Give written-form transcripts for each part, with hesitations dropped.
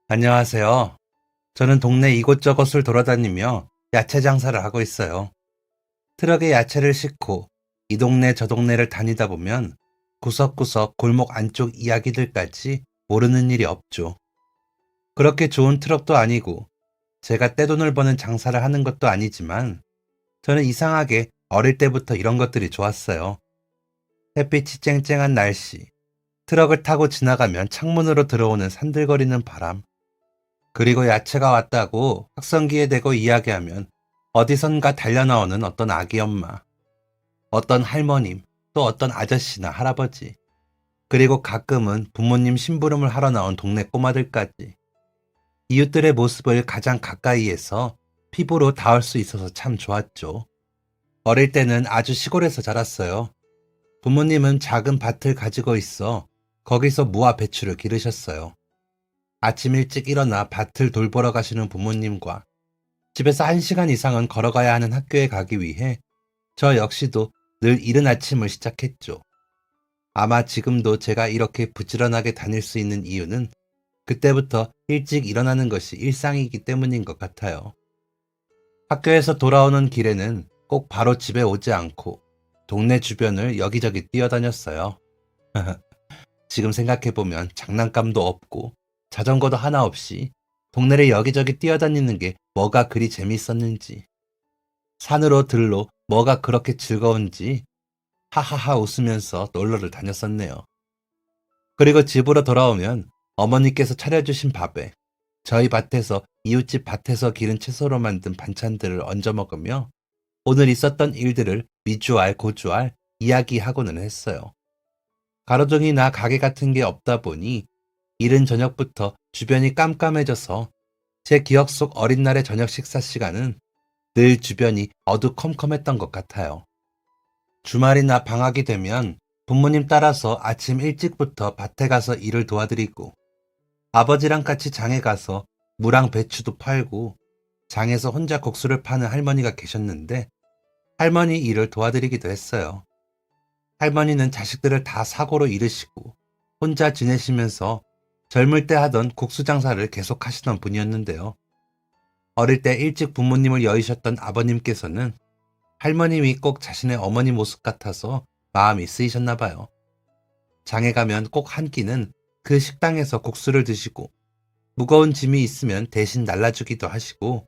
안녕하세요. 저는 동네 이곳저곳을 돌아다니며 야채 장사를 하고 있어요. 트럭에 야채를 싣고 이 동네 저 동네를 다니다 보면 구석구석 골목 안쪽 이야기들까지 모르는 일이 없죠. 그렇게 좋은 트럭도 아니고 제가 떼돈을 버는 장사를 하는 것도 아니지만 저는 이상하게 어릴 때부터 이런 것들이 좋았어요. 햇빛이 쨍쨍한 날씨, 트럭을 타고 지나가면 창문으로 들어오는 산들거리는 바람, 그리고 야채가 왔다고 확성기에 대고 이야기하면 어디선가 달려나오는 어떤 아기 엄마, 어떤 할머님, 또 어떤 아저씨나 할아버지, 그리고 가끔은 부모님 심부름을 하러 나온 동네 꼬마들까지 이웃들의 모습을 가장 가까이에서 피부로 닿을 수 있어서 참 좋았죠. 어릴 때는 아주 시골에서 자랐어요. 부모님은 작은 밭을 가지고 있어 거기서 무와 배추를 기르셨어요. 아침 일찍 일어나 밭을 돌보러 가시는 부모님과 집에서 1시간 이상은 걸어가야 하는 학교에 가기 위해 저 역시도 늘 이른 아침을 시작했죠. 아마 지금도 제가 이렇게 부지런하게 다닐 수 있는 이유는 그때부터 일찍 일어나는 것이 일상이기 때문인 것 같아요. 학교에서 돌아오는 길에는 꼭 바로 집에 오지 않고 동네 주변을 여기저기 뛰어다녔어요. 지금 생각해보면 장난감도 없고 자전거도 하나 없이 동네를 여기저기 뛰어다니는 게 뭐가 그리 재밌었는지, 산으로 들로 뭐가 그렇게 즐거운지 하하하 웃으면서 놀러를 다녔었네요. 그리고 집으로 돌아오면 어머니께서 차려주신 밥에 저희 밭에서 이웃집 밭에서 기른 채소로 만든 반찬들을 얹어 먹으며 오늘 있었던 일들을 미주알 고주알 이야기하고는 했어요. 가로등이나 가게 같은 게 없다 보니 이른 저녁부터 주변이 깜깜해져서 제 기억 속 어린 날의 저녁 식사 시간은 늘 주변이 어두컴컴했던 것 같아요. 주말이나 방학이 되면 부모님 따라서 아침 일찍부터 밭에 가서 일을 도와드리고 아버지랑 같이 장에 가서 무랑 배추도 팔고 장에서 혼자 국수를 파는 할머니가 계셨는데 할머니 일을 도와드리기도 했어요. 할머니는 자식들을 다 사고로 잃으시고 혼자 지내시면서 젊을 때 하던 국수 장사를 계속 하시던 분이었는데요. 어릴 때 일찍 부모님을 여의셨던 아버님께서는 할머님이 꼭 자신의 어머니 모습 같아서 마음이 쓰이셨나 봐요. 장에 가면 꼭 한 끼는 그 식당에서 국수를 드시고 무거운 짐이 있으면 대신 날라주기도 하시고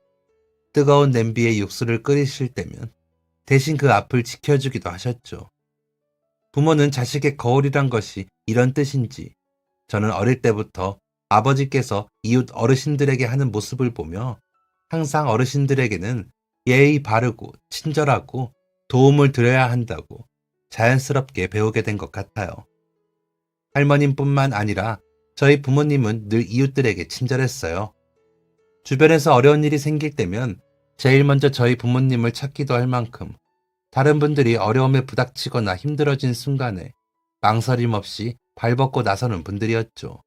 뜨거운 냄비에 육수를 끓이실 때면 대신 그 앞을 지켜주기도 하셨죠. 부모는 자식의 거울이란 것이 이런 뜻인지 저는 어릴 때부터 아버지께서 이웃 어르신들에게 하는 모습을 보며 항상 어르신들에게는 예의 바르고 친절하고 도움을 드려야 한다고 자연스럽게 배우게 된 것 같아요. 할머님뿐만 아니라 저희 부모님은 늘 이웃들에게 친절했어요. 주변에서 어려운 일이 생길 때면 제일 먼저 저희 부모님을 찾기도 할 만큼 다른 분들이 어려움에 부닥치거나 힘들어진 순간에 망설임 없이 발벗고 나서는 분들이었죠.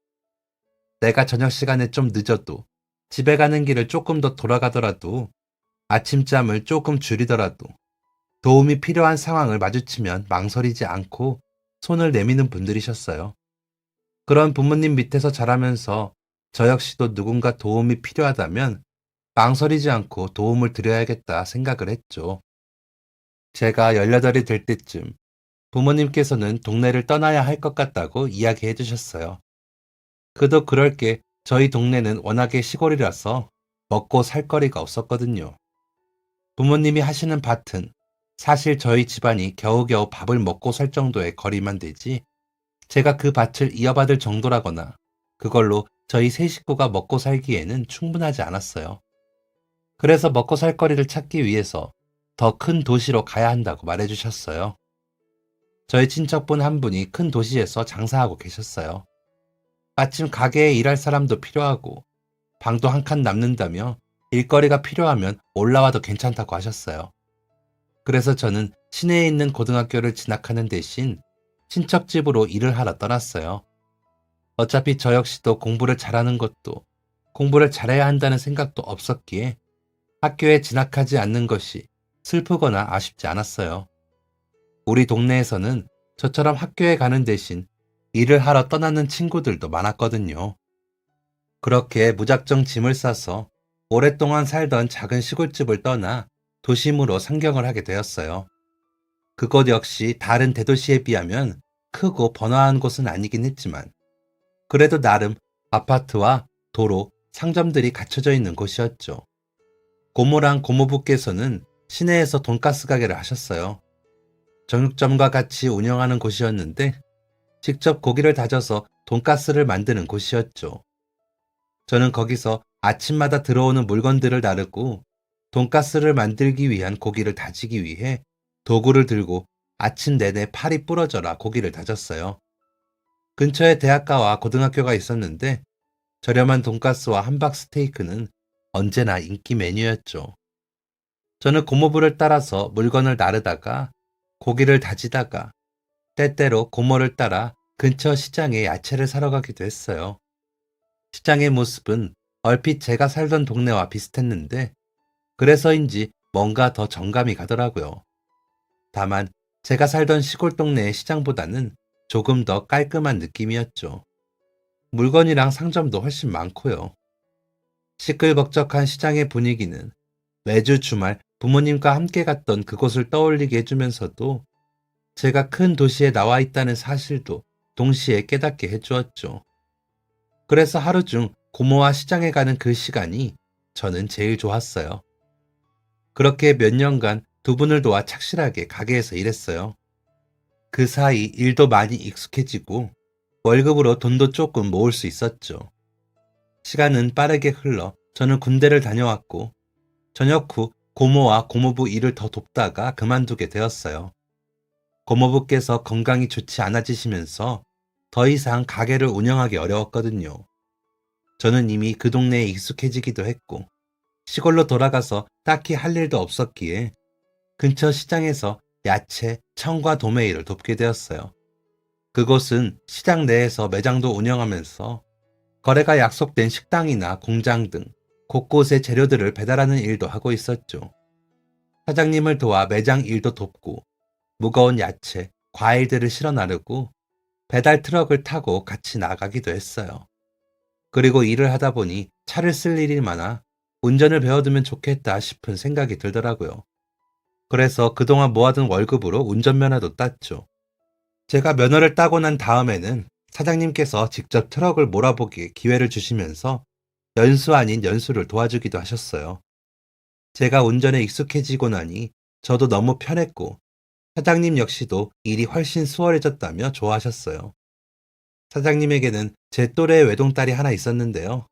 내가 저녁 시간에 좀 늦어도 집에 가는 길을 조금 더 돌아가더라도 아침잠을 조금 줄이더라도 도움이 필요한 상황을 마주치면 망설이지 않고 손을 내미는 분들이셨어요. 그런 부모님 밑에서 자라면서 저 역시도 누군가 도움이 필요하다면 망설이지 않고 도움을 드려야겠다 생각을 했죠. 제가 18이 될 때쯤 부모님께서는 동네를 떠나야 할 것 같다고 이야기해 주셨어요. 그도 그럴 게 저희 동네는 워낙에 시골이라서 먹고 살 거리가 없었거든요. 부모님이 하시는 밭은 사실 저희 집안이 겨우겨우 밥을 먹고 살 정도의 거리만 되지 제가 그 밭을 이어받을 정도라거나 그걸로 저희 세 식구가 먹고 살기에는 충분하지 않았어요. 그래서 먹고 살 거리를 찾기 위해서 더 큰 도시로 가야 한다고 말해주셨어요. 저희 친척분 한 분이 큰 도시에서 장사하고 계셨어요. 마침 가게에 일할 사람도 필요하고 방도 한 칸 남는다며 일거리가 필요하면 올라와도 괜찮다고 하셨어요. 그래서 저는 시내에 있는 고등학교를 진학하는 대신 친척 집으로 일을 하러 떠났어요. 어차피 저 역시도 공부를 잘하는 것도 공부를 잘해야 한다는 생각도 없었기에 학교에 진학하지 않는 것이 슬프거나 아쉽지 않았어요. 우리 동네에서는 저처럼 학교에 가는 대신 일을 하러 떠나는 친구들도 많았거든요. 그렇게 무작정 짐을 싸서 오랫동안 살던 작은 시골집을 떠나 도심으로 상경을 하게 되었어요. 그곳 역시 다른 대도시에 비하면 크고 번화한 곳은 아니긴 했지만 그래도 나름 아파트와 도로, 상점들이 갖춰져 있는 곳이었죠. 고모랑 고모부께서는 시내에서 돈가스 가게를 하셨어요. 정육점과 같이 운영하는 곳이었는데 직접 고기를 다져서 돈가스를 만드는 곳이었죠. 저는 거기서 아침마다 들어오는 물건들을 나르고 돈가스를 만들기 위한 고기를 다지기 위해 도구를 들고 아침 내내 팔이 부러져라 고기를 다졌어요. 근처에 대학가와 고등학교가 있었는데 저렴한 돈가스와 함박 스테이크는 언제나 인기 메뉴였죠. 저는 고모부를 따라서 물건을 나르다가 고기를 다지다가 때때로 고모를 따라 근처 시장에 야채를 사러 가기도 했어요. 시장의 모습은 얼핏 제가 살던 동네와 비슷했는데 그래서인지 뭔가 더 정감이 가더라고요. 다만 제가 살던 시골 동네의 시장보다는 조금 더 깔끔한 느낌이었죠. 물건이랑 상점도 훨씬 많고요. 시끌벅적한 시장의 분위기는 매주 주말 부모님과 함께 갔던 그곳을 떠올리게 해주면서도 제가 큰 도시에 나와 있다는 사실도 동시에 깨닫게 해주었죠. 그래서 하루 중 고모와 시장에 가는 그 시간이 저는 제일 좋았어요. 그렇게 몇 년간 두 분을 도와 착실하게 가게에서 일했어요. 그 사이 일도 많이 익숙해지고 월급으로 돈도 조금 모을 수 있었죠. 시간은 빠르게 흘러 저는 군대를 다녀왔고 전역 후 고모와 고모부 일을 더 돕다가 그만두게 되었어요. 고모부께서 건강이 좋지 않아지시면서 더 이상 가게를 운영하기 어려웠거든요. 저는 이미 그 동네에 익숙해지기도 했고 시골로 돌아가서 딱히 할 일도 없었기에 근처 시장에서 야채, 청과 도매일을 돕게 되었어요. 그곳은 시장 내에서 매장도 운영하면서 거래가 약속된 식당이나 공장 등 곳곳에 재료들을 배달하는 일도 하고 있었죠. 사장님을 도와 매장 일도 돕고 무거운 야채, 과일들을 실어 나르고 배달 트럭을 타고 같이 나가기도 했어요. 그리고 일을 하다 보니 차를 쓸 일이 많아 운전을 배워두면 좋겠다 싶은 생각이 들더라고요. 그래서 그동안 모아둔 월급으로 운전면허도 땄죠. 제가 면허를 따고 난 다음에는 사장님께서 직접 트럭을 몰아보기에 기회를 주시면서 연수 아닌 연수를 도와주기도 하셨어요. 제가 운전에 익숙해지고 나니 저도 너무 편했고 사장님 역시도 일이 훨씬 수월해졌다며 좋아하셨어요. 사장님에게는 제 또래의 외동딸이 하나 있었는데요.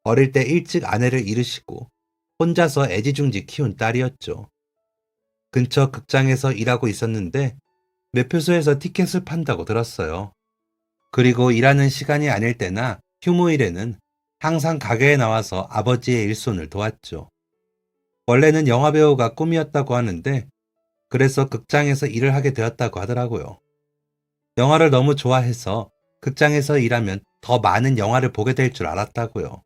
어릴 때 일찍 아내를 잃으시고 혼자서 애지중지 키운 딸이었죠. 근처 극장에서 일하고 있었는데 매표소에서 티켓을 판다고 들었어요. 그리고 일하는 시간이 아닐 때나 휴무일에는 항상 가게에 나와서 아버지의 일손을 도왔죠. 원래는 영화배우가 꿈이었다고 하는데 그래서 극장에서 일을 하게 되었다고 하더라고요. 영화를 너무 좋아해서 극장에서 일하면 더 많은 영화를 보게 될 줄 알았다고요.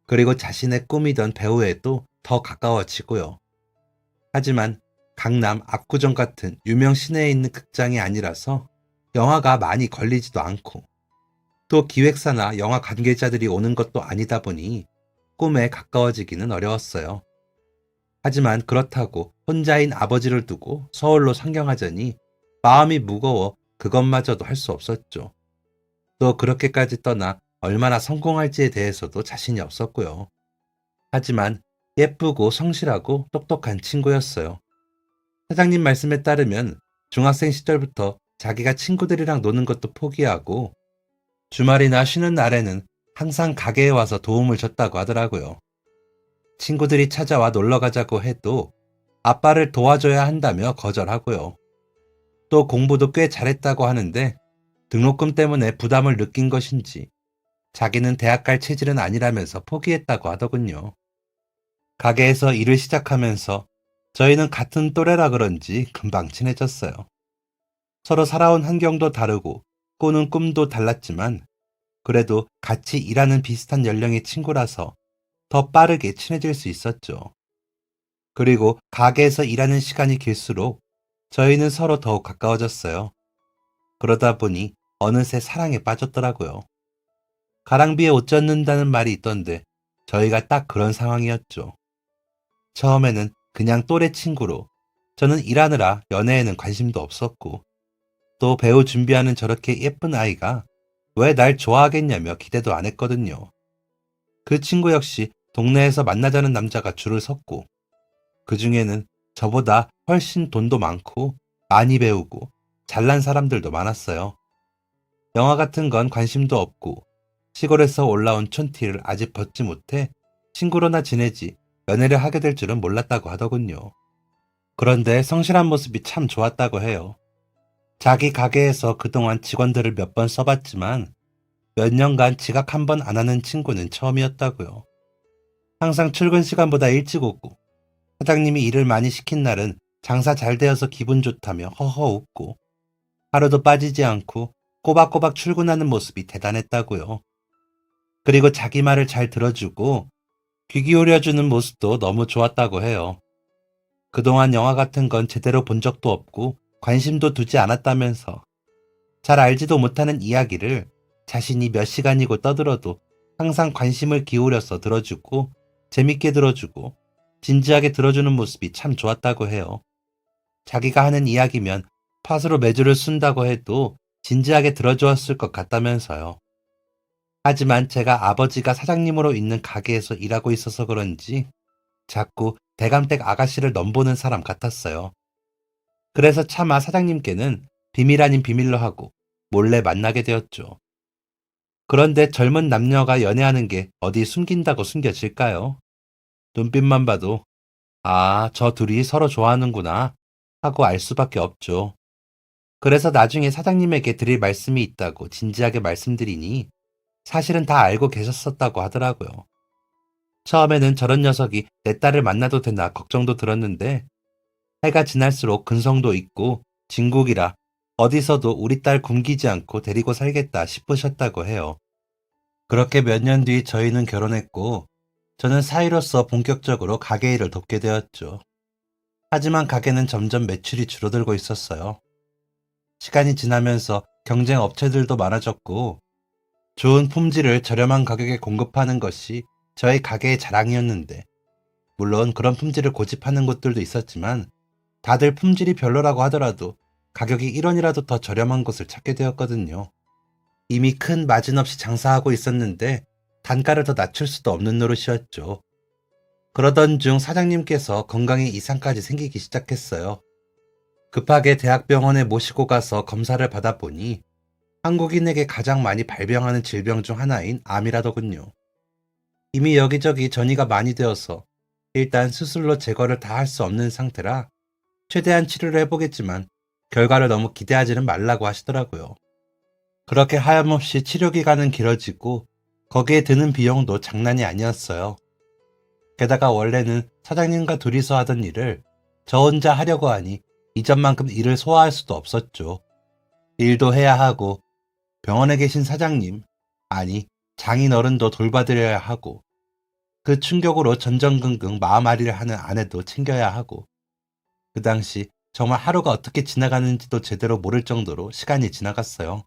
그리고 자신의 꿈이던 배우에도 더 가까워지고요. 하지만 강남 압구정 같은 유명 시내에 있는 극장이 아니라서 영화가 많이 걸리지도 않고 또 기획사나 영화 관계자들이 오는 것도 아니다 보니 꿈에 가까워지기는 어려웠어요. 하지만 그렇다고 혼자인 아버지를 두고 서울로 상경하자니 마음이 무거워 그것마저도 할 수 없었죠. 또 그렇게까지 떠나 얼마나 성공할지에 대해서도 자신이 없었고요. 하지만 예쁘고 성실하고 똑똑한 친구였어요. 사장님 말씀에 따르면 중학생 시절부터 자기가 친구들이랑 노는 것도 포기하고 주말이나 쉬는 날에는 항상 가게에 와서 도움을 줬다고 하더라고요. 친구들이 찾아와 놀러 가자고 해도 아빠를 도와줘야 한다며 거절하고요. 또 공부도 꽤 잘했다고 하는데 등록금 때문에 부담을 느낀 것인지 자기는 대학 갈 체질은 아니라면서 포기했다고 하더군요. 가게에서 일을 시작하면서 저희는 같은 또래라 그런지 금방 친해졌어요. 서로 살아온 환경도 다르고 꾸는 꿈도 달랐지만 그래도 같이 일하는 비슷한 연령의 친구라서 더 빠르게 친해질 수 있었죠. 그리고 가게에서 일하는 시간이 길수록 저희는 서로 더욱 가까워졌어요. 그러다 보니 어느새 사랑에 빠졌더라고요. 가랑비에 옷 젖는다는 말이 있던데 저희가 딱 그런 상황이었죠. 처음에는 그냥 또래 친구로 저는 일하느라 연애에는 관심도 없었고 또 배우 준비하는 저렇게 예쁜 아이가 왜 날 좋아하겠냐며 기대도 안 했거든요. 그 친구 역시 동네에서 만나자는 남자가 줄을 섰고 그 중에는 저보다 훨씬 돈도 많고 많이 배우고 잘난 사람들도 많았어요. 영화 같은 건 관심도 없고 시골에서 올라온 촌티를 아직 벗지 못해 친구로나 지내지 연애를 하게 될 줄은 몰랐다고 하더군요. 그런데 성실한 모습이 참 좋았다고 해요. 자기 가게에서 그동안 직원들을 몇 번 써봤지만 몇 년간 지각 한 번 안 하는 친구는 처음이었다고요. 항상 출근 시간보다 일찍 오고 사장님이 일을 많이 시킨 날은 장사 잘 되어서 기분 좋다며 허허 웃고 하루도 빠지지 않고 꼬박꼬박 출근하는 모습이 대단했다고요. 그리고 자기 말을 잘 들어주고 귀 기울여주는 모습도 너무 좋았다고 해요. 그동안 영화 같은 건 제대로 본 적도 없고 관심도 두지 않았다면서 잘 알지도 못하는 이야기를 자신이 몇 시간이고 떠들어도 항상 관심을 기울여서 들어주고 재밌게 들어주고 진지하게 들어주는 모습이 참 좋았다고 해요. 자기가 하는 이야기면 팥으로 매주를 쓴다고 해도 진지하게 들어주었을 것 같다면서요. 하지만 제가 아버지가 사장님으로 있는 가게에서 일하고 있어서 그런지 자꾸 대감댁 아가씨를 넘보는 사람 같았어요. 그래서 차마 사장님께는 비밀 아닌 비밀로 하고 몰래 만나게 되었죠. 그런데 젊은 남녀가 연애하는 게 어디 숨긴다고 숨겨질까요? 눈빛만 봐도 아, 저 둘이 서로 좋아하는구나 하고 알 수밖에 없죠. 그래서 나중에 사장님에게 드릴 말씀이 있다고 진지하게 말씀드리니 사실은 다 알고 계셨었다고 하더라고요. 처음에는 저런 녀석이 내 딸을 만나도 되나 걱정도 들었는데 해가 지날수록 근성도 있고 진국이라 어디서도 우리 딸 굶기지 않고 데리고 살겠다 싶으셨다고 해요. 그렇게 몇 년 뒤 저희는 결혼했고 저는 사위로서 본격적으로 가게 일을 돕게 되었죠. 하지만 가게는 점점 매출이 줄어들고 있었어요. 시간이 지나면서 경쟁 업체들도 많아졌고 좋은 품질을 저렴한 가격에 공급하는 것이 저희 가게의 자랑이었는데 물론 그런 품질을 고집하는 곳들도 있었지만 다들 품질이 별로라고 하더라도 가격이 1원이라도 더 저렴한 곳을 찾게 되었거든요. 이미 큰 마진 없이 장사하고 있었는데 단가를 더 낮출 수도 없는 노릇이었죠. 그러던 중 사장님께서 건강에 이상까지 생기기 시작했어요. 급하게 대학병원에 모시고 가서 검사를 받아보니 한국인에게 가장 많이 발병하는 질병 중 하나인 암이라더군요. 이미 여기저기 전이가 많이 되어서 일단 수술로 제거를 다 할 수 없는 상태라 최대한 치료를 해보겠지만 결과를 너무 기대하지는 말라고 하시더라고요. 그렇게 하염없이 치료 기간은 길어지고 거기에 드는 비용도 장난이 아니었어요. 게다가 원래는 사장님과 둘이서 하던 일을 저 혼자 하려고 하니 이전만큼 일을 소화할 수도 없었죠. 일도 해야 하고 병원에 계신 사장님, 아니 장인어른도 돌봐드려야 하고 그 충격으로 전전긍긍 마음앓이를 하는 아내도 챙겨야 하고 그 당시 정말 하루가 어떻게 지나가는지도 제대로 모를 정도로 시간이 지나갔어요.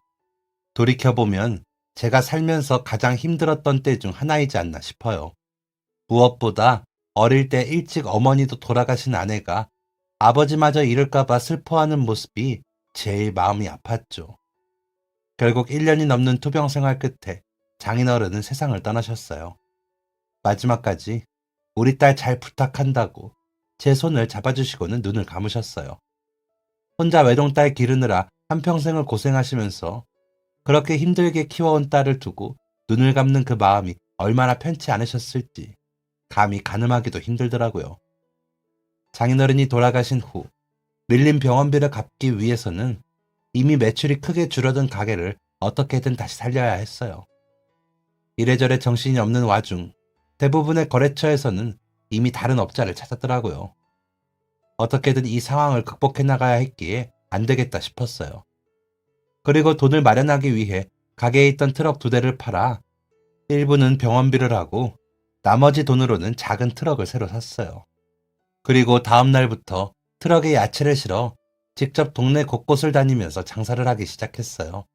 돌이켜보면 제가 살면서 가장 힘들었던 때 중 하나이지 않나 싶어요. 무엇보다 어릴 때 일찍 어머니도 돌아가신 아내가 아버지마저 잃을까봐 슬퍼하는 모습이 제일 마음이 아팠죠. 결국 1년이 넘는 투병 생활 끝에 장인어른은 세상을 떠나셨어요. 마지막까지 우리 딸 잘 부탁한다고 제 손을 잡아주시고는 눈을 감으셨어요. 혼자 외동딸 기르느라 한평생을 고생하시면서 그렇게 힘들게 키워온 딸을 두고 눈을 감는 그 마음이 얼마나 편치 않으셨을지 감히 가늠하기도 힘들더라고요. 장인어른이 돌아가신 후 밀린 병원비를 갚기 위해서는 이미 매출이 크게 줄어든 가게를 어떻게든 다시 살려야 했어요. 이래저래 정신이 없는 와중 대부분의 거래처에서는 이미 다른 업자를 찾았더라고요. 어떻게든 이 상황을 극복해 나가야 했기에 안 되겠다 싶었어요. 그리고 돈을 마련하기 위해 가게에 있던 트럭 2대를 팔아 일부는 병원비를 하고 나머지 돈으로는 작은 트럭을 새로 샀어요. 그리고 다음 날부터 트럭에 야채를 실어 직접 동네 곳곳을 다니면서 장사를 하기 시작했어요.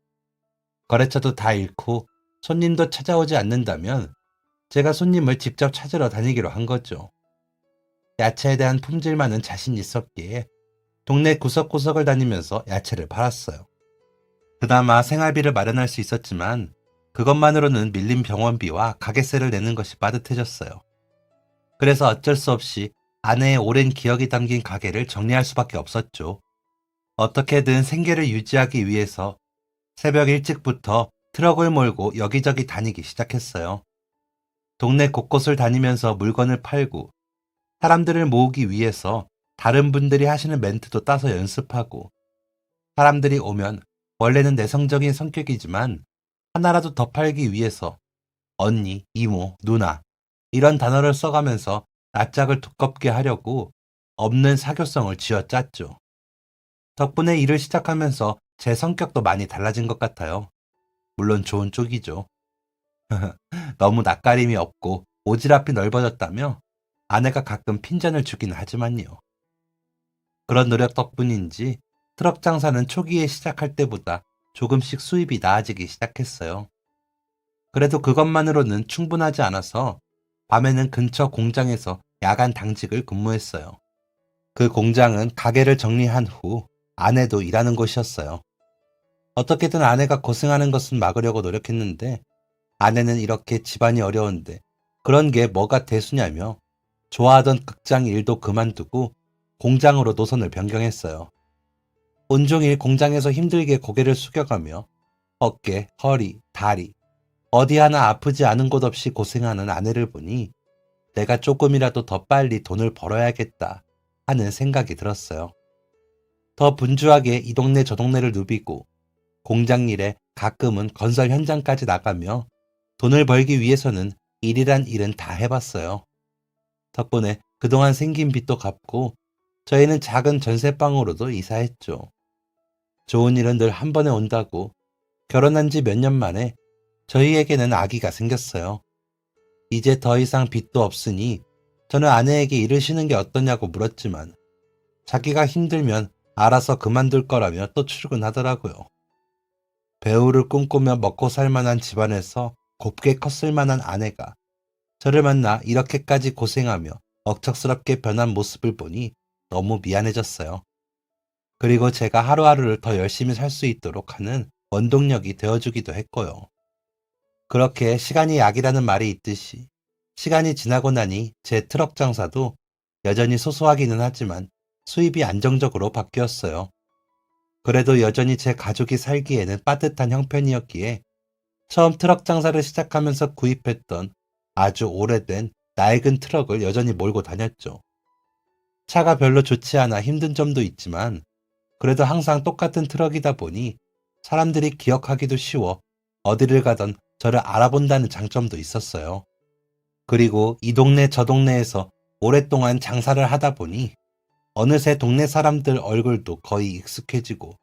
거래처도 다 잃고 손님도 찾아오지 않는다면 제가 손님을 직접 찾으러 다니기로 한 거죠. 야채에 대한 품질만은 자신 있었기에 동네 구석구석을 다니면서 야채를 팔았어요. 그나마 생활비를 마련할 수 있었지만 그것만으로는 밀린 병원비와 가게세를 내는 것이 빠듯해졌어요. 그래서 어쩔 수 없이 아내의 오랜 기억이 담긴 가게를 정리할 수밖에 없었죠. 어떻게든 생계를 유지하기 위해서 새벽 일찍부터 트럭을 몰고 여기저기 다니기 시작했어요. 동네 곳곳을 다니면서 물건을 팔고 사람들을 모으기 위해서 다른 분들이 하시는 멘트도 따서 연습하고 사람들이 오면 원래는 내성적인 성격이지만 하나라도 더 팔기 위해서 언니, 이모, 누나 이런 단어를 써가면서 낯짝을 두껍게 하려고 없는 사교성을 쥐어짰죠. 덕분에 일을 시작하면서 제 성격도 많이 달라진 것 같아요. 물론 좋은 쪽이죠. 너무 낯가림이 없고 오지랖이 넓어졌다며 아내가 가끔 핀잔을 주긴 하지만요. 그런 노력 덕분인지 트럭 장사는 초기에 시작할 때보다 조금씩 수입이 나아지기 시작했어요. 그래도 그것만으로는 충분하지 않아서 밤에는 근처 공장에서 야간 당직을 근무했어요. 그 공장은 가게를 정리한 후 아내도 일하는 곳이었어요. 어떻게든 아내가 고생하는 것은 막으려고 노력했는데 아내는 이렇게 집안이 어려운데 그런 게 뭐가 대수냐며 좋아하던 극장 일도 그만두고 공장으로 노선을 변경했어요. 온종일 공장에서 힘들게 고개를 숙여가며 어깨, 허리, 다리 어디 하나 아프지 않은 곳 없이 고생하는 아내를 보니 내가 조금이라도 더 빨리 돈을 벌어야겠다 하는 생각이 들었어요. 더 분주하게 이 동네 저 동네를 누비고 공장 일에 가끔은 건설 현장까지 나가며 돈을 벌기 위해서는 일이란 일은 다 해봤어요. 덕분에 그동안 생긴 빚도 갚고 저희는 작은 전세방으로도 이사했죠. 좋은 일은 늘 한 번에 온다고 결혼한 지 몇 년 만에 저희에게는 아기가 생겼어요. 이제 더 이상 빚도 없으니 저는 아내에게 일을 쉬는 게 어떠냐고 물었지만 자기가 힘들면 알아서 그만둘 거라며 또 출근하더라고요. 배우를 꿈꾸며 먹고 살 만한 집안에서 곱게 컸을 만한 아내가 저를 만나 이렇게까지 고생하며 억척스럽게 변한 모습을 보니 너무 미안해졌어요. 그리고 제가 하루하루를 더 열심히 살 수 있도록 하는 원동력이 되어주기도 했고요. 그렇게 시간이 약이라는 말이 있듯이 시간이 지나고 나니 제 트럭 장사도 여전히 소소하기는 하지만 수입이 안정적으로 바뀌었어요. 그래도 여전히 제 가족이 살기에는 빠듯한 형편이었기에 처음 트럭 장사를 시작하면서 구입했던 아주 오래된 낡은 트럭을 여전히 몰고 다녔죠. 차가 별로 좋지 않아 힘든 점도 있지만 그래도 항상 똑같은 트럭이다 보니 사람들이 기억하기도 쉬워 어디를 가던 저를 알아본다는 장점도 있었어요. 그리고 이 동네 저 동네에서 오랫동안 장사를 하다 보니 어느새 동네 사람들 얼굴도 거의 익숙해지고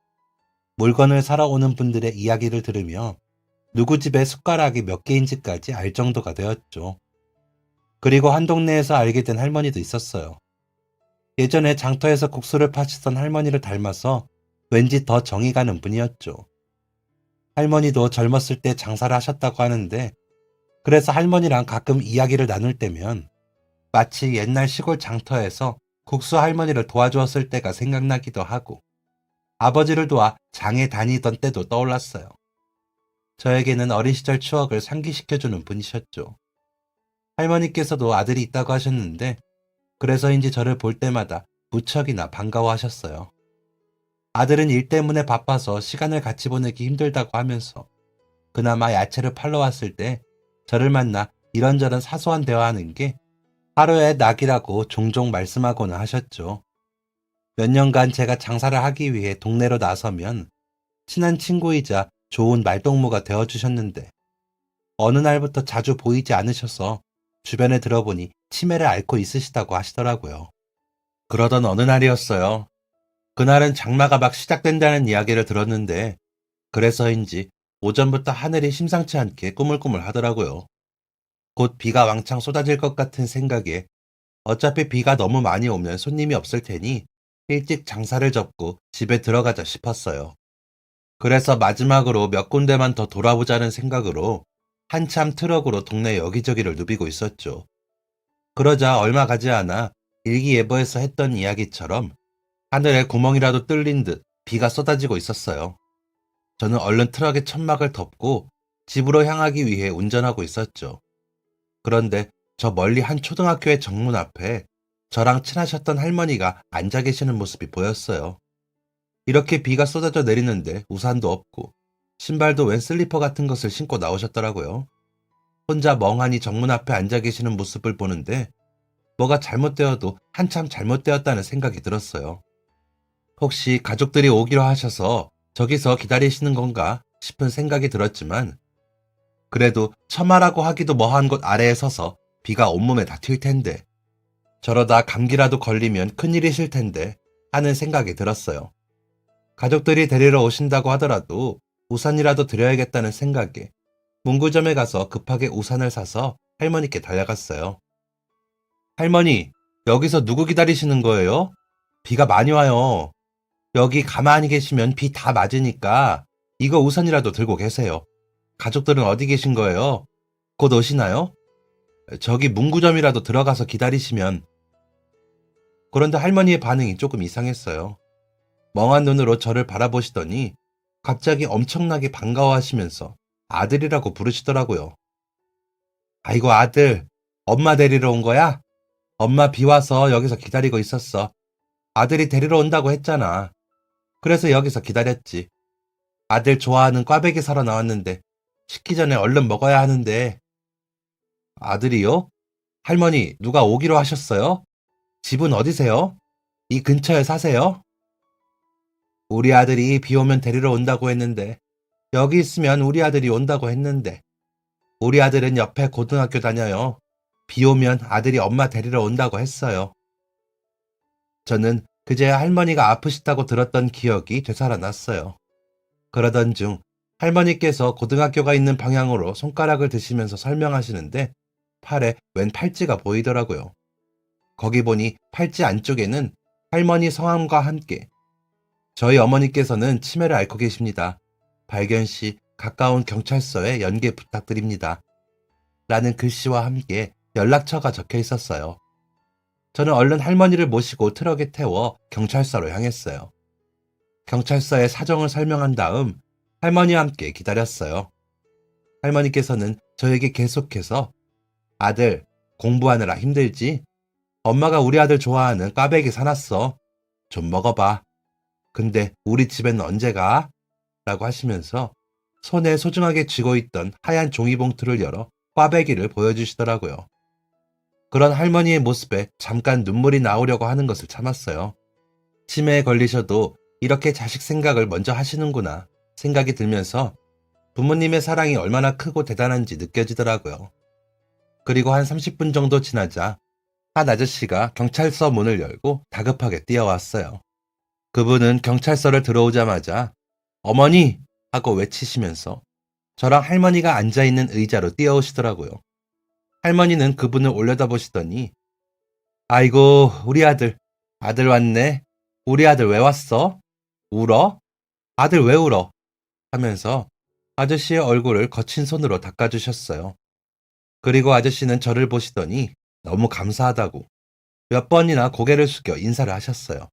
물건을 사러 오는 분들의 이야기를 들으며 누구 집에 숟가락이 몇 개인지까지 알 정도가 되었죠. 그리고 한 동네에서 알게 된 할머니도 있었어요. 예전에 장터에서 국수를 파시던 할머니를 닮아서 왠지 더 정이 가는 분이었죠. 할머니도 젊었을 때 장사를 하셨다고 하는데 그래서 할머니랑 가끔 이야기를 나눌 때면 마치 옛날 시골 장터에서 국수 할머니를 도와주었을 때가 생각나기도 하고 아버지를 도와 장에 다니던 때도 떠올랐어요. 저에게는 어린 시절 추억을 상기시켜주는 분이셨죠. 할머니께서도 아들이 있다고 하셨는데 그래서인지 저를 볼 때마다 무척이나 반가워하셨어요. 아들은 일 때문에 바빠서 시간을 같이 보내기 힘들다고 하면서 그나마 야채를 팔러 왔을 때 저를 만나 이런저런 사소한 대화하는 게 하루의 낙이라고 종종 말씀하곤 하셨죠. 몇 년간 제가 장사를 하기 위해 동네로 나서면 친한 친구이자 좋은 말동무가 되어주셨는데 어느 날부터 자주 보이지 않으셔서 주변에 들어보니 치매를 앓고 있으시다고 하시더라고요. 그러던 어느 날이었어요. 그날은 장마가 막 시작된다는 이야기를 들었는데 그래서인지 오전부터 하늘이 심상치 않게 꾸물꾸물 하더라고요. 곧 비가 왕창 쏟아질 것 같은 생각에 어차피 비가 너무 많이 오면 손님이 없을 테니 일찍 장사를 접고 집에 들어가자 싶었어요. 그래서 마지막으로 몇 군데만 더 돌아보자는 생각으로 한참 트럭으로 동네 여기저기를 누비고 있었죠. 그러자 얼마 가지 않아 일기예보에서 했던 이야기처럼 하늘에 구멍이라도 뚫린 듯 비가 쏟아지고 있었어요. 저는 얼른 트럭의 천막을 덮고 집으로 향하기 위해 운전하고 있었죠. 그런데 저 멀리 한 초등학교의 정문 앞에 저랑 친하셨던 할머니가 앉아 계시는 모습이 보였어요. 이렇게 비가 쏟아져 내리는데 우산도 없고 신발도 웬 슬리퍼 같은 것을 신고 나오셨더라고요. 혼자 멍하니 정문 앞에 앉아 계시는 모습을 보는데 뭐가 잘못되어도 한참 잘못되었다는 생각이 들었어요. 혹시 가족들이 오기로 하셔서 저기서 기다리시는 건가 싶은 생각이 들었지만 그래도 처마라고 하기도 뭐한 곳 아래에 서서 비가 온몸에 다 튈 텐데 저러다 감기라도 걸리면 큰일이실 텐데 하는 생각이 들었어요. 가족들이 데리러 오신다고 하더라도 우산이라도 드려야겠다는 생각에 문구점에 가서 급하게 우산을 사서 할머니께 달려갔어요. 할머니, 여기서 누구 기다리시는 거예요? 비가 많이 와요. 여기 가만히 계시면 비 다 맞으니까 이거 우산이라도 들고 계세요. 가족들은 어디 계신 거예요? 곧 오시나요? 저기 문구점이라도 들어가서 기다리시면. 그런데 할머니의 반응이 조금 이상했어요. 멍한 눈으로 저를 바라보시더니 갑자기 엄청나게 반가워하시면서 아들이라고 부르시더라고요. 아이고 아들, 엄마 데리러 온 거야? 엄마 비 와서 여기서 기다리고 있었어. 아들이 데리러 온다고 했잖아. 그래서 여기서 기다렸지. 아들 좋아하는 꽈배기 사러 나왔는데 식기 전에 얼른 먹어야 하는데. 아들이요? 할머니, 누가 오기로 하셨어요? 집은 어디세요? 이 근처에 사세요? 우리 아들이 비 오면 데리러 온다고 했는데, 여기 있으면 우리 아들이 온다고 했는데, 우리 아들은 옆에 고등학교 다녀요. 비 오면 아들이 엄마 데리러 온다고 했어요. 저는 그제야 할머니가 아프시다고 들었던 기억이 되살아났어요. 그러던 중 할머니께서 고등학교가 있는 방향으로 손가락을 드시면서 설명하시는데 팔에 웬 팔찌가 보이더라고요. 거기 보니 팔찌 안쪽에는 할머니 성함과 함께 저희 어머니께서는 치매를 앓고 계십니다. 발견 시 가까운 경찰서에 연계 부탁드립니다. 라는 글씨와 함께 연락처가 적혀 있었어요. 저는 얼른 할머니를 모시고 트럭에 태워 경찰서로 향했어요. 경찰서에 사정을 설명한 다음 할머니와 함께 기다렸어요. 할머니께서는 저에게 계속해서 아들, 공부하느라 힘들지? 엄마가 우리 아들 좋아하는 꽈배기 사놨어. 좀 먹어봐. 근데 우리 집에는 언제 가? 라고 하시면서 손에 소중하게 쥐고 있던 하얀 종이봉투를 열어 꽈배기를 보여주시더라고요. 그런 할머니의 모습에 잠깐 눈물이 나오려고 하는 것을 참았어요. 치매에 걸리셔도 이렇게 자식 생각을 먼저 하시는구나 생각이 들면서 부모님의 사랑이 얼마나 크고 대단한지 느껴지더라고요. 그리고 한 30분 정도 지나자 한 아저씨가 경찰서 문을 열고 다급하게 뛰어왔어요. 그분은 경찰서를 들어오자마자 어머니! 하고 외치시면서 저랑 할머니가 앉아있는 의자로 뛰어오시더라고요. 할머니는 그분을 올려다보시더니 아이고 우리 아들 왔네. 우리 아들 왜 왔어? 울어? 아들 왜 울어? 하면서 아저씨의 얼굴을 거친 손으로 닦아주셨어요. 그리고 아저씨는 저를 보시더니 너무 감사하다고 몇 번이나 고개를 숙여 인사를 하셨어요.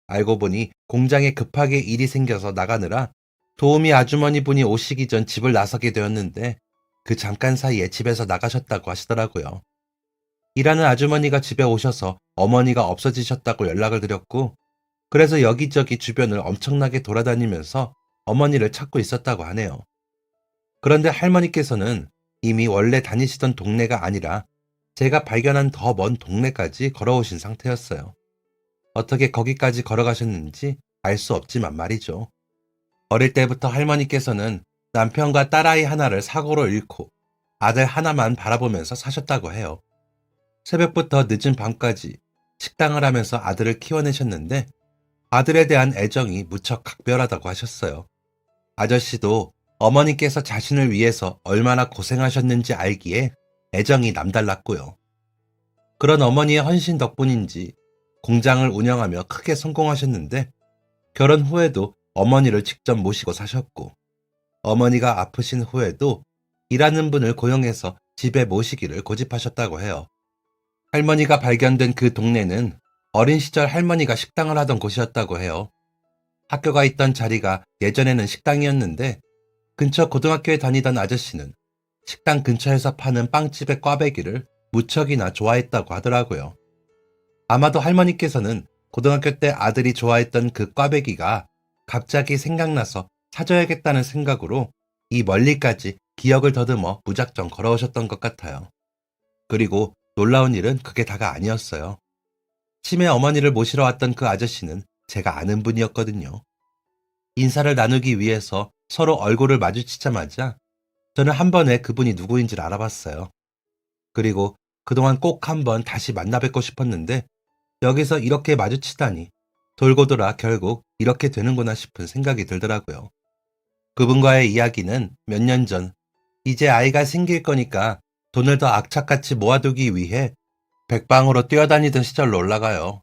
알고 보니 공장에 급하게 일이 생겨서 나가느라 도우미 아주머니 분이 오시기 전 집을 나서게 되었는데 그 잠깐 사이에 집에서 나가셨다고 하시더라고요. 일하는 아주머니가 집에 오셔서 어머니가 없어지셨다고 연락을 드렸고 그래서 여기저기 주변을 엄청나게 돌아다니면서 어머니를 찾고 있었다고 하네요. 그런데 할머니께서는 이미 원래 다니시던 동네가 아니라 제가 발견한 더 먼 동네까지 걸어오신 상태였어요. 어떻게 거기까지 걸어가셨는지 알 수 없지만 말이죠. 어릴 때부터 할머니께서는 남편과 딸아이 하나를 사고로 잃고 아들 하나만 바라보면서 사셨다고 해요. 새벽부터 늦은 밤까지 식당을 하면서 아들을 키워내셨는데 아들에 대한 애정이 무척 각별하다고 하셨어요. 아저씨도 어머니께서 자신을 위해서 얼마나 고생하셨는지 알기에 애정이 남달랐고요. 그런 어머니의 헌신 덕분인지 공장을 운영하며 크게 성공하셨는데 결혼 후에도 어머니를 직접 모시고 사셨고 어머니가 아프신 후에도 일하는 분을 고용해서 집에 모시기를 고집하셨다고 해요. 할머니가 발견된 그 동네는 어린 시절 할머니가 식당을 하던 곳이었다고 해요. 학교가 있던 자리가 예전에는 식당이었는데 근처 고등학교에 다니던 아저씨는 식당 근처에서 파는 빵집의 꽈배기를 무척이나 좋아했다고 하더라고요. 아마도 할머니께서는 고등학교 때 아들이 좋아했던 그 꽈배기가 갑자기 생각나서 사줘야겠다는 생각으로 이 멀리까지 기억을 더듬어 무작정 걸어오셨던 것 같아요. 그리고 놀라운 일은 그게 다가 아니었어요. 치매 어머니를 모시러 왔던 그 아저씨는 제가 아는 분이었거든요. 인사를 나누기 위해서 서로 얼굴을 마주치자마자 저는 한 번에 그분이 누구인지를 알아봤어요. 그리고 그동안 꼭 한번 다시 만나 뵙고 싶었는데 여기서 이렇게 마주치다니 돌고 돌아 결국 이렇게 되는구나 싶은 생각이 들더라고요. 그분과의 이야기는 몇 년 전, 이제 아이가 생길 거니까 돈을 더 악착같이 모아두기 위해 백방으로 뛰어다니던 시절로 올라가요.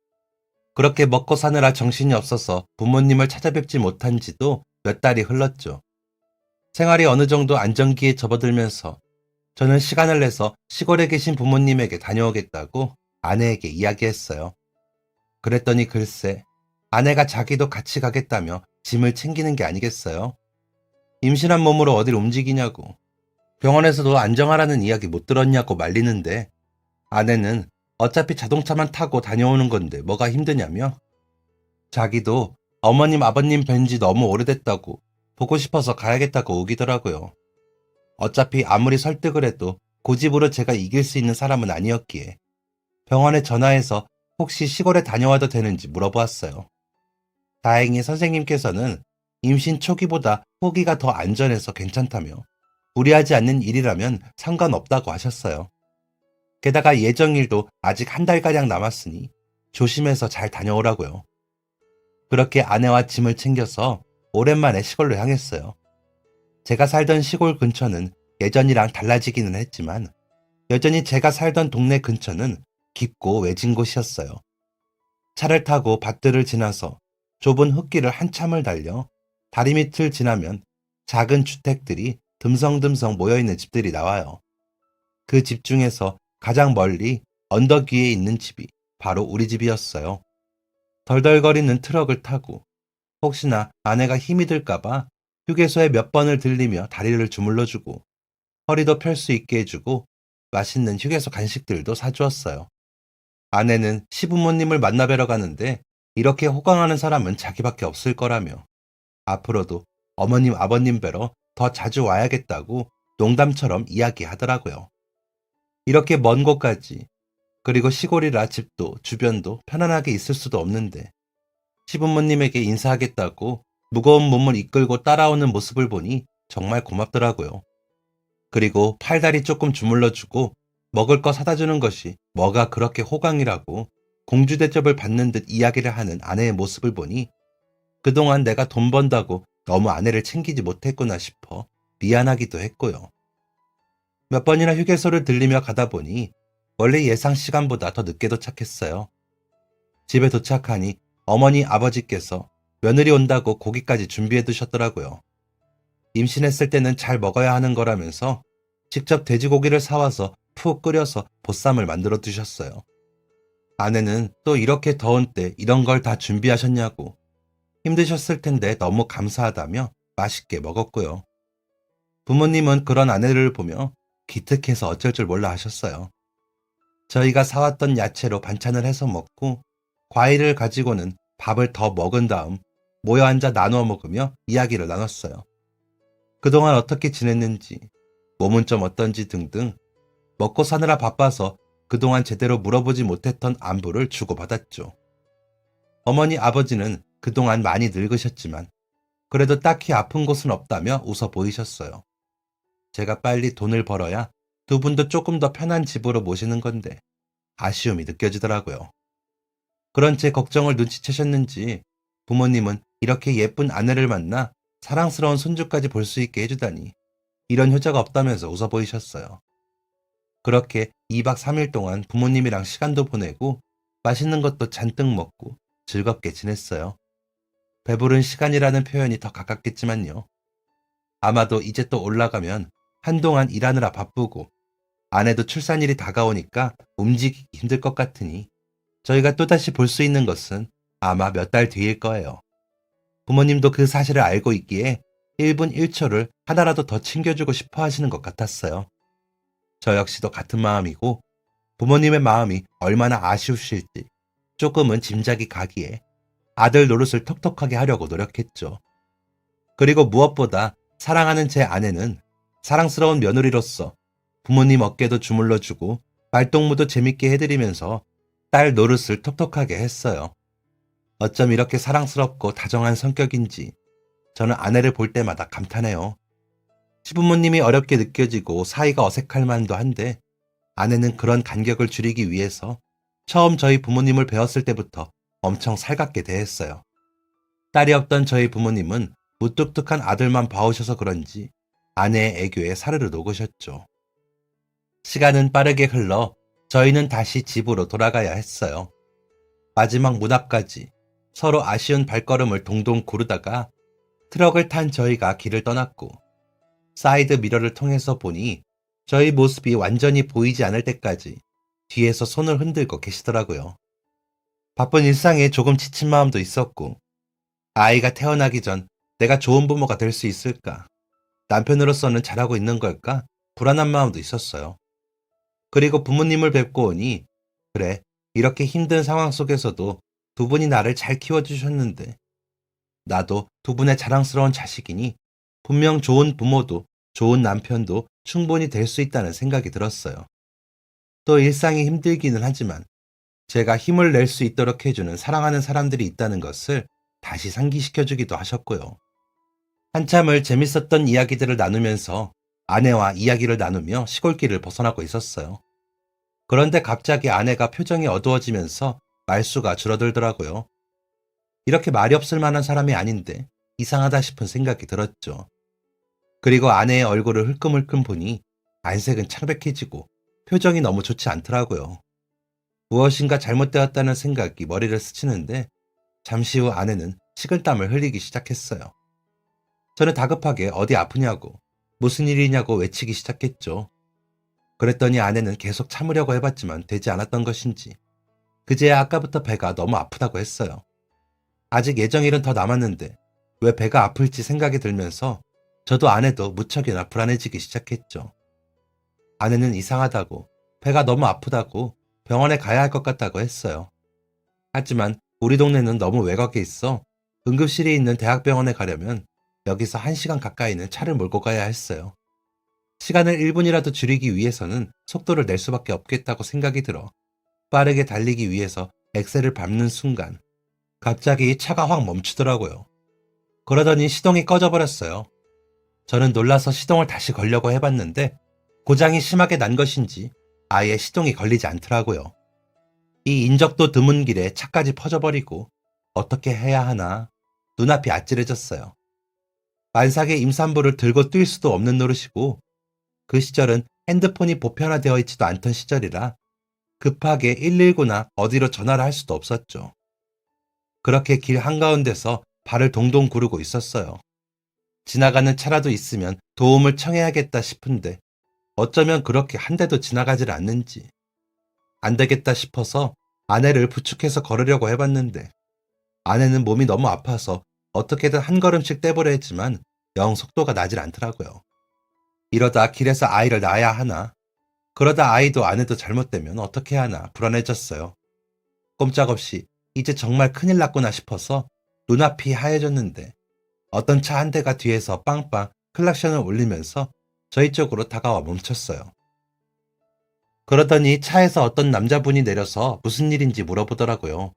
그렇게 먹고 사느라 정신이 없어서 부모님을 찾아뵙지 못한 지도 몇 달이 흘렀죠. 생활이 어느 정도 안정기에 접어들면서 저는 시간을 내서 시골에 계신 부모님에게 다녀오겠다고 아내에게 이야기했어요. 그랬더니 글쎄, 아내가 자기도 같이 가겠다며 짐을 챙기는 게 아니겠어요? 임신한 몸으로 어딜 움직이냐고, 병원에서도 안정하라는 이야기 못 들었냐고 말리는데 아내는 어차피 자동차만 타고 다녀오는 건데 뭐가 힘드냐며 자기도 어머님 아버님 뵌 지 너무 오래됐다고 보고 싶어서 가야겠다고 우기더라고요. 어차피 아무리 설득을 해도 고집으로 제가 이길 수 있는 사람은 아니었기에 병원에 전화해서 혹시 시골에 다녀와도 되는지 물어보았어요. 다행히 선생님께서는 임신 초기보다 후기가 더 안전해서 괜찮다며 무리하지 않는 일이라면 상관없다고 하셨어요. 게다가 예정일도 아직 한 달가량 남았으니 조심해서 잘 다녀오라고요. 그렇게 아내와 짐을 챙겨서 오랜만에 시골로 향했어요. 제가 살던 시골 근처는 예전이랑 달라지기는 했지만 여전히 제가 살던 동네 근처는 깊고 외진 곳이었어요. 차를 타고 밭들을 지나서 좁은 흙길을 한참을 달려 다리 밑을 지나면 작은 주택들이 듬성듬성 모여있는 집들이 나와요. 그 집 중에서 가장 멀리 언덕 위에 있는 집이 바로 우리 집이었어요. 덜덜거리는 트럭을 타고 혹시나 아내가 힘이 들까봐 휴게소에 몇 번을 들리며 다리를 주물러주고 허리도 펼 수 있게 해주고 맛있는 휴게소 간식들도 사주었어요. 아내는 시부모님을 만나 뵈러 가는데 이렇게 호강하는 사람은 자기밖에 없을 거라며 앞으로도 어머님 아버님 뵈러 더 자주 와야겠다고 농담처럼 이야기하더라고요. 이렇게 먼 곳까지, 그리고 시골이라 집도 주변도 편안하게 있을 수도 없는데 시부모님에게 인사하겠다고 무거운 몸을 이끌고 따라오는 모습을 보니 정말 고맙더라고요. 그리고 팔다리 조금 주물러주고 먹을 거 사다 주는 것이 뭐가 그렇게 호강이라고 공주 대접을 받는 듯 이야기를 하는 아내의 모습을 보니 그동안 내가 돈 번다고 너무 아내를 챙기지 못했구나 싶어 미안하기도 했고요. 몇 번이나 휴게소를 들리며 가다 보니 원래 예상 시간보다 더 늦게 도착했어요. 집에 도착하니 어머니 아버지께서 며느리 온다고 고기까지 준비해 두셨더라고요. 임신했을 때는 잘 먹어야 하는 거라면서 직접 돼지고기를 사와서 푹 끓여서 보쌈을 만들어 두셨어요. 아내는 또 이렇게 더운 때 이런 걸 다 준비하셨냐고 힘드셨을 텐데 너무 감사하다며 맛있게 먹었고요. 부모님은 그런 아내를 보며 기특해서 어쩔 줄 몰라 하셨어요. 저희가 사왔던 야채로 반찬을 해서 먹고 과일을 가지고는 밥을 더 먹은 다음 모여 앉아 나누어 먹으며 이야기를 나눴어요. 그동안 어떻게 지냈는지, 몸은 좀 어떤지 등등 먹고 사느라 바빠서 그동안 제대로 물어보지 못했던 안부를 주고받았죠. 어머니 아버지는 그동안 많이 늙으셨지만 그래도 딱히 아픈 곳은 없다며 웃어 보이셨어요. 제가 빨리 돈을 벌어야 두 분도 조금 더 편한 집으로 모시는 건데 아쉬움이 느껴지더라고요. 그런 제 걱정을 눈치채셨는지 부모님은 이렇게 예쁜 아내를 만나 사랑스러운 손주까지 볼 수 있게 해주다니 이런 효자가 없다면서 웃어 보이셨어요. 그렇게 2박 3일 동안 부모님이랑 시간도 보내고 맛있는 것도 잔뜩 먹고 즐겁게 지냈어요. 배부른 시간이라는 표현이 더 가깝겠지만요. 아마도 이제 또 올라가면 한동안 일하느라 바쁘고 아내도 출산일이 다가오니까 움직이기 힘들 것 같으니 저희가 또다시 볼 수 있는 것은 아마 몇 달 뒤일 거예요. 부모님도 그 사실을 알고 있기에 1분 1초를 하나라도 더 챙겨주고 싶어 하시는 것 같았어요. 저 역시도 같은 마음이고 부모님의 마음이 얼마나 아쉬우실지 조금은 짐작이 가기에 아들 노릇을 톡톡하게 하려고 노력했죠. 그리고 무엇보다 사랑하는 제 아내는 사랑스러운 며느리로서 부모님 어깨도 주물러주고 말동무도 재밌게 해드리면서 딸 노릇을 톡톡하게 했어요. 어쩜 이렇게 사랑스럽고 다정한 성격인지 저는 아내를 볼 때마다 감탄해요. 시부모님이 어렵게 느껴지고 사이가 어색할 만도 한데 아내는 그런 간격을 줄이기 위해서 처음 저희 부모님을 배웠을 때부터 엄청 살갑게 대했어요. 딸이 없던 저희 부모님은 무뚝뚝한 아들만 봐오셔서 그런지 아내의 애교에 사르르 녹으셨죠. 시간은 빠르게 흘러 저희는 다시 집으로 돌아가야 했어요. 마지막 문 앞까지 서로 아쉬운 발걸음을 동동 구르다가 트럭을 탄 저희가 길을 떠났고 사이드 미러를 통해서 보니 저희 모습이 완전히 보이지 않을 때까지 뒤에서 손을 흔들고 계시더라고요. 바쁜 일상에 조금 지친 마음도 있었고 아이가 태어나기 전 내가 좋은 부모가 될 수 있을까? 남편으로서는 잘하고 있는 걸까? 불안한 마음도 있었어요. 그리고 부모님을 뵙고 오니 그래, 이렇게 힘든 상황 속에서도 두 분이 나를 잘 키워주셨는데 나도 두 분의 자랑스러운 자식이니 분명 좋은 부모도 좋은 남편도 충분히 될 수 있다는 생각이 들었어요. 또 일상이 힘들기는 하지만 제가 힘을 낼 수 있도록 해주는 사랑하는 사람들이 있다는 것을 다시 상기시켜주기도 하셨고요. 한참을 재밌었던 이야기들을 나누면서 아내와 이야기를 나누며 시골길을 벗어나고 있었어요. 그런데 갑자기 아내가 표정이 어두워지면서 말수가 줄어들더라고요. 이렇게 말이 없을 만한 사람이 아닌데 이상하다 싶은 생각이 들었죠. 그리고 아내의 얼굴을 흘끔흘끔 보니 안색은 창백해지고 표정이 너무 좋지 않더라고요. 무엇인가 잘못되었다는 생각이 머리를 스치는데 잠시 후 아내는 식은땀을 흘리기 시작했어요. 저는 다급하게 어디 아프냐고, 무슨 일이냐고 외치기 시작했죠. 그랬더니 아내는 계속 참으려고 해봤지만 되지 않았던 것인지 그제야 아까부터 배가 너무 아프다고 했어요. 아직 예정일은 더 남았는데 왜 배가 아플지 생각이 들면서 저도 아내도 무척이나 불안해지기 시작했죠. 아내는 이상하다고, 배가 너무 아프다고 병원에 가야 할 것 같다고 했어요. 하지만 우리 동네는 너무 외곽에 있어 응급실이 있는 대학병원에 가려면 여기서 1시간 가까이는 차를 몰고 가야 했어요. 시간을 1분이라도 줄이기 위해서는 속도를 낼 수밖에 없겠다고 생각이 들어 빠르게 달리기 위해서 엑셀을 밟는 순간 갑자기 차가 확 멈추더라고요. 그러더니 시동이 꺼져버렸어요. 저는 놀라서 시동을 다시 걸려고 해봤는데 고장이 심하게 난 것인지 아예 시동이 걸리지 않더라고요. 이 인적도 드문 길에 차까지 퍼져버리고 어떻게 해야 하나 눈앞이 아찔해졌어요. 만삭의 임산부를 들고 뛸 수도 없는 노릇이고 그 시절은 핸드폰이 보편화되어 있지도 않던 시절이라 급하게 119나 어디로 전화를 할 수도 없었죠. 그렇게 길 한가운데서 발을 동동 구르고 있었어요. 지나가는 차라도 있으면 도움을 청해야겠다 싶은데 어쩌면 그렇게 한 대도 지나가질 않는지 안 되겠다 싶어서 아내를 부축해서 걸으려고 해봤는데 아내는 몸이 너무 아파서 어떻게든 한 걸음씩 떼보려 했지만 영 속도가 나질 않더라고요. 이러다 길에서 아이를 낳아야 하나? 그러다 아이도 아내도 잘못되면 어떻게 하나 불안해졌어요. 꼼짝없이 이제 정말 큰일 났구나 싶어서 눈앞이 하얘졌는데 어떤 차 한 대가 뒤에서 빵빵 클락션을 울리면서 저희 쪽으로 다가와 멈췄어요. 그러더니 차에서 어떤 남자분이 내려서 무슨 일인지 물어보더라고요.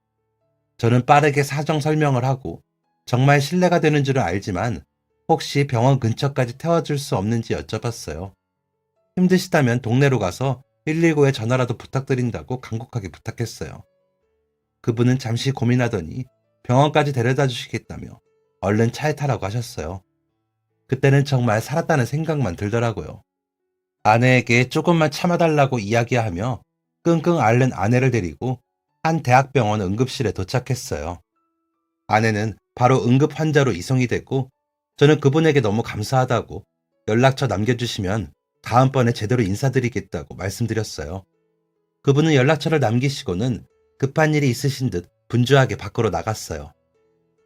저는 빠르게 사정 설명을 하고 정말 신뢰가 되는 줄은 알지만 혹시 병원 근처까지 태워줄 수 없는지 여쭤봤어요. 힘드시다면 동네로 가서 119에 전화라도 부탁드린다고 간곡하게 부탁했어요. 그분은 잠시 고민하더니 병원까지 데려다 주시겠다며 얼른 차에 타라고 하셨어요. 그때는 정말 살았다는 생각만 들더라고요. 아내에게 조금만 참아달라고 이야기하며 끙끙 앓는 아내를 데리고 한 대학병원 응급실에 도착했어요. 아내는 바로 응급 환자로 이송이 됐고 저는 그분에게 너무 감사하다고 연락처 남겨주시면 다음번에 제대로 인사드리겠다고 말씀드렸어요. 그분은 연락처를 남기시고는 급한 일이 있으신 듯 분주하게 밖으로 나갔어요.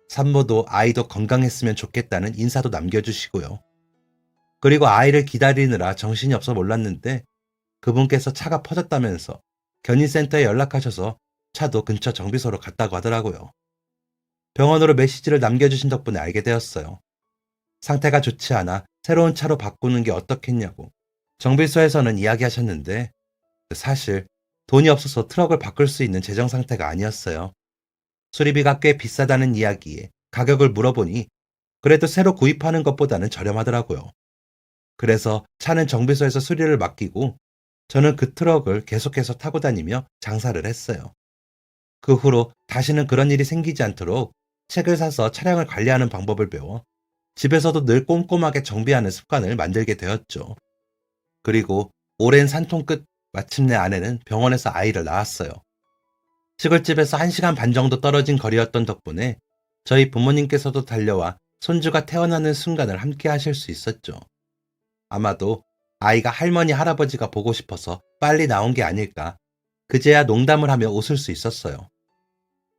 산모도 아이도 건강했으면 좋겠다는 인사도 남겨주시고요. 그리고 아이를 기다리느라 정신이 없어 몰랐는데 그분께서 차가 퍼졌다면서 견인센터에 연락하셔서 차도 근처 정비소로 갔다고 하더라고요. 병원으로 메시지를 남겨주신 덕분에 알게 되었어요. 상태가 좋지 않아 새로운 차로 바꾸는 게 어떻겠냐고 정비소에서는 이야기하셨는데 사실 돈이 없어서 트럭을 바꿀 수 있는 재정 상태가 아니었어요. 수리비가 꽤 비싸다는 이야기에 가격을 물어보니 그래도 새로 구입하는 것보다는 저렴하더라고요. 그래서 차는 정비소에서 수리를 맡기고 저는 그 트럭을 계속해서 타고 다니며 장사를 했어요. 그 후로 다시는 그런 일이 생기지 않도록 책을 사서 차량을 관리하는 방법을 배워 집에서도 늘 꼼꼼하게 정비하는 습관을 만들게 되었죠. 그리고 오랜 산통 끝 마침내 아내는 병원에서 아이를 낳았어요. 시골집에서 1시간 반 정도 떨어진 거리였던 덕분에 저희 부모님께서도 달려와 손주가 태어나는 순간을 함께 하실 수 있었죠. 아마도 아이가 할머니, 할아버지가 보고 싶어서 빨리 나온 게 아닐까. 그제야 농담을 하며 웃을 수 있었어요.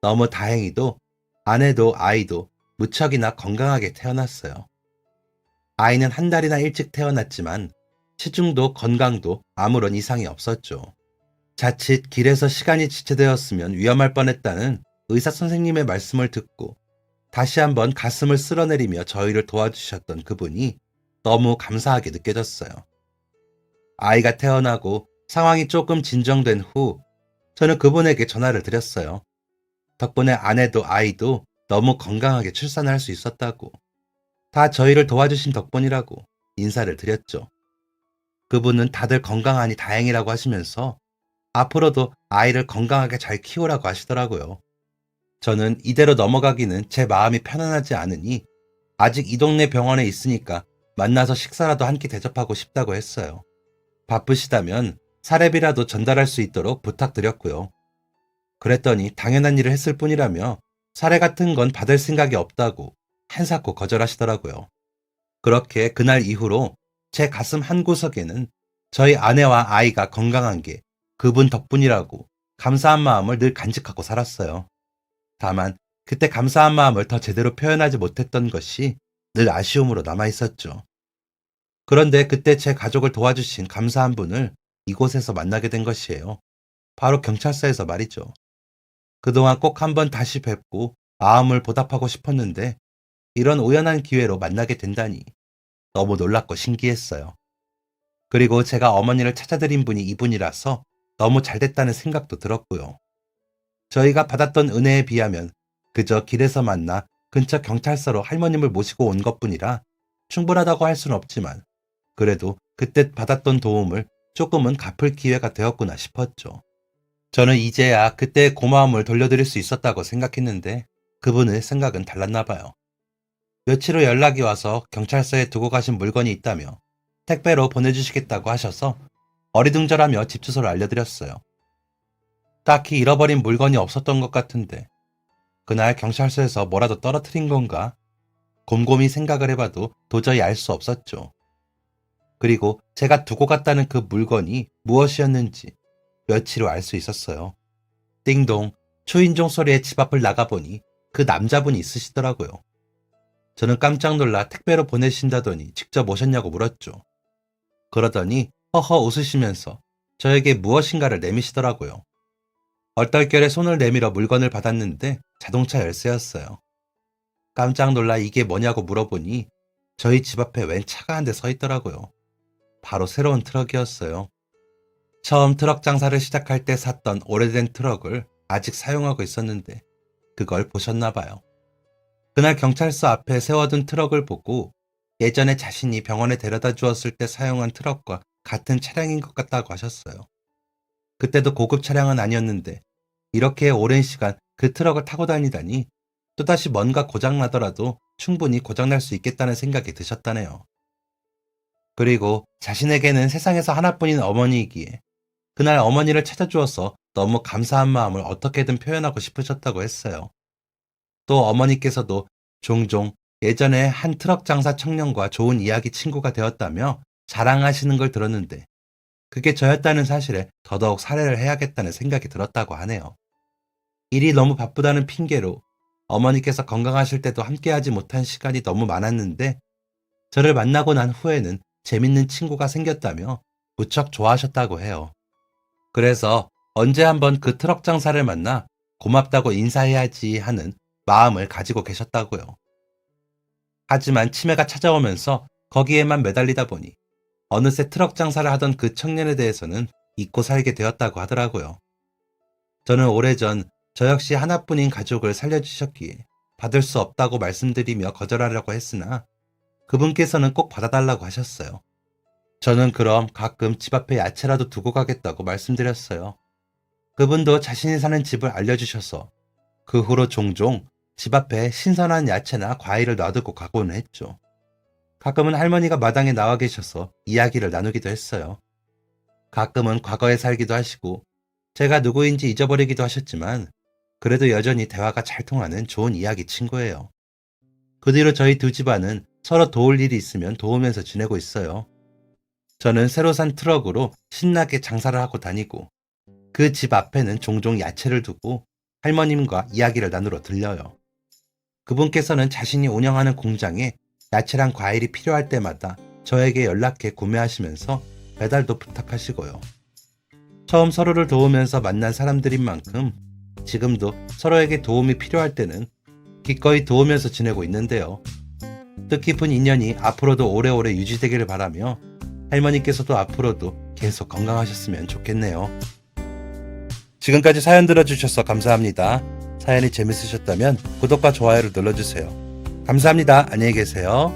너무 다행히도 아내도 아이도 무척이나 건강하게 태어났어요. 아이는 1달이나 일찍 태어났지만 체중도 건강도 아무런 이상이 없었죠. 자칫 길에서 시간이 지체되었으면 위험할 뻔했다는 의사 선생님의 말씀을 듣고 다시 한번 가슴을 쓸어내리며 저희를 도와주셨던 그분이 너무 감사하게 느껴졌어요. 아이가 태어나고 상황이 조금 진정된 후 저는 그분에게 전화를 드렸어요. 덕분에 아내도 아이도 너무 건강하게 출산할 수 있었다고, 다 저희를 도와주신 덕분이라고 인사를 드렸죠. 그분은 다들 건강하니 다행이라고 하시면서 앞으로도 아이를 건강하게 잘 키우라고 하시더라고요. 저는 이대로 넘어가기는 제 마음이 편안하지 않으니 아직 이 동네 병원에 있으니까 만나서 식사라도 한 끼 대접하고 싶다고 했어요. 바쁘시다면 사례비라도 전달할 수 있도록 부탁드렸고요. 그랬더니 당연한 일을 했을 뿐이라며 사례 같은 건 받을 생각이 없다고 한사코 거절하시더라고요. 그렇게 그날 이후로 제 가슴 한구석에는 저희 아내와 아이가 건강한 게 그분 덕분이라고 감사한 마음을 늘 간직하고 살았어요. 다만 그때 감사한 마음을 더 제대로 표현하지 못했던 것이 늘 아쉬움으로 남아있었죠. 그런데 그때 제 가족을 도와주신 감사한 분을 이곳에서 만나게 된 것이에요. 바로 경찰서에서 말이죠. 그동안 꼭 한번 다시 뵙고 마음을 보답하고 싶었는데 이런 우연한 기회로 만나게 된다니 너무 놀랍고 신기했어요. 그리고 제가 어머니를 찾아드린 분이 이분이라서 너무 잘됐다는 생각도 들었고요. 저희가 받았던 은혜에 비하면 그저 길에서 만나 근처 경찰서로 할머님을 모시고 온 것뿐이라 충분하다고 할 수는 없지만 그래도 그때 받았던 도움을 조금은 갚을 기회가 되었구나 싶었죠. 저는 이제야 그때의 고마움을 돌려드릴 수 있었다고 생각했는데 그분의 생각은 달랐나 봐요. 며칠 후 연락이 와서 경찰서에 두고 가신 물건이 있다며 택배로 보내주시겠다고 하셔서 어리둥절하며 집 주소를 알려드렸어요. 딱히 잃어버린 물건이 없었던 것 같은데 그날 경찰서에서 뭐라도 떨어뜨린 건가? 곰곰이 생각을 해봐도 도저히 알 수 없었죠. 그리고 제가 두고 갔다는 그 물건이 무엇이었는지 며칠 후 알 수 있었어요. 띵동, 초인종 소리에 집 앞을 나가보니 그 남자분이 있으시더라고요. 저는 깜짝 놀라 택배로 보내신다더니 직접 오셨냐고 물었죠. 그러더니 허허 웃으시면서 저에게 무엇인가를 내미시더라고요. 얼떨결에 손을 내밀어 물건을 받았는데 자동차 열쇠였어요. 깜짝 놀라 이게 뭐냐고 물어보니 저희 집 앞에 웬 차가 한 대 서 있더라고요. 바로 새로운 트럭이었어요. 처음 트럭 장사를 시작할 때 샀던 오래된 트럭을 아직 사용하고 있었는데 그걸 보셨나 봐요. 그날 경찰서 앞에 세워둔 트럭을 보고 예전에 자신이 병원에 데려다 주었을 때 사용한 트럭과 같은 차량인 것 같다고 하셨어요. 그때도 고급 차량은 아니었는데 이렇게 오랜 시간 그 트럭을 타고 다니다니 또다시 뭔가 고장나더라도 충분히 고장날 수 있겠다는 생각이 드셨다네요. 그리고 자신에게는 세상에서 하나뿐인 어머니이기에 그날 어머니를 찾아주어서 너무 감사한 마음을 어떻게든 표현하고 싶으셨다고 했어요. 또 어머니께서도 종종 예전에 한 트럭 장사 청년과 좋은 이야기 친구가 되었다며 자랑하시는 걸 들었는데 그게 저였다는 사실에 더더욱 살해를 해야겠다는 생각이 들었다고 하네요. 일이 너무 바쁘다는 핑계로 어머니께서 건강하실 때도 함께하지 못한 시간이 너무 많았는데 저를 만나고 난 후에는 재밌는 친구가 생겼다며 무척 좋아하셨다고 해요. 그래서 언제 한번 그 트럭 장사를 만나 고맙다고 인사해야지 하는 마음을 가지고 계셨다고요. 하지만 치매가 찾아오면서 거기에만 매달리다 보니 어느새 트럭 장사를 하던 그 청년에 대해서는 잊고 살게 되었다고 하더라고요. 저는 오래전 저 역시 하나뿐인 가족을 살려주셨기에 받을 수 없다고 말씀드리며 거절하려고 했으나 그분께서는 꼭 받아달라고 하셨어요. 저는 그럼 가끔 집 앞에 야채라도 두고 가겠다고 말씀드렸어요. 그분도 자신이 사는 집을 알려주셔서 그 후로 종종 집 앞에 신선한 야채나 과일을 놔두고 가곤 했죠. 가끔은 할머니가 마당에 나와 계셔서 이야기를 나누기도 했어요. 가끔은 과거에 살기도 하시고 제가 누구인지 잊어버리기도 하셨지만 그래도 여전히 대화가 잘 통하는 좋은 이야기 친구예요. 그 뒤로 저희 두 집안은 서로 도울 일이 있으면 도우면서 지내고 있어요. 저는 새로 산 트럭으로 신나게 장사를 하고 다니고 그 집 앞에는 종종 야채를 두고 할머님과 이야기를 나누러 들려요. 그분께서는 자신이 운영하는 공장에 야채랑 과일이 필요할 때마다 저에게 연락해 구매하시면서 배달도 부탁하시고요. 처음 서로를 도우면서 만난 사람들인 만큼 지금도 서로에게 도움이 필요할 때는 기꺼이 도우면서 지내고 있는데요. 뜻깊은 인연이 앞으로도 오래오래 유지되기를 바라며 할머니께서도 앞으로도 계속 건강하셨으면 좋겠네요. 지금까지 사연 들어주셔서 감사합니다. 사연이 재밌으셨다면 구독과 좋아요를 눌러주세요. 감사합니다. 안녕히 계세요.